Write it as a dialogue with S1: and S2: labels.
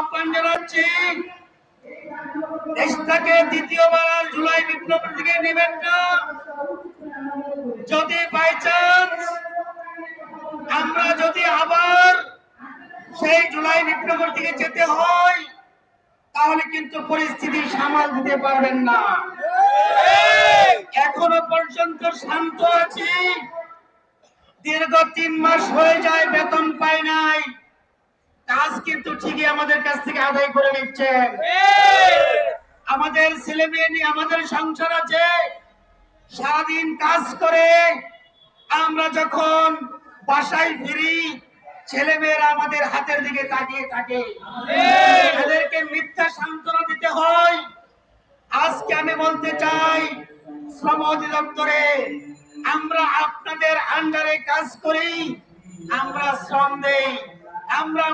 S1: আহ্বান জানাচ্ছি, দেশটাকে দ্বিতীয়বার জুলাই বিপ্লবের দিকে নেবেন না। যদি বাই চান্স আমরা যদি আবার সেই জুলাই বিপ্লবের দিকে যেতে হয়, তাহলে কিন্তু পরিস্থিতি সামাল দিতে পারবেন না। এখনো পর্যন্ত শান্ত আছি, দীর্ঘ 3 মাস হয়ে যায়, বেতন পাই নাই, কাজ কিন্তু ঠিকই আমাদের কাছ থেকে আদায় করে নিচ্ছেন। আমাদের ছেলে মেয়ে নিয়ে আমাদের সংসার আছে, সারাদিন কাজ করে আমরা যখন বাসায় ফিরি, ছেলে মেয়েরা আমাদের হাতের দিকে তাকিয়ে থাকে, তাদেরকে মিথ্যা সান্ত্বনা দিতে হয়। আজকে আমি বলতে চাই, শ্রম অধিদপ্তরে আমরা আপনাদের আন্ডারে কাজ করি, আমরা শ্রম দেই, আমরা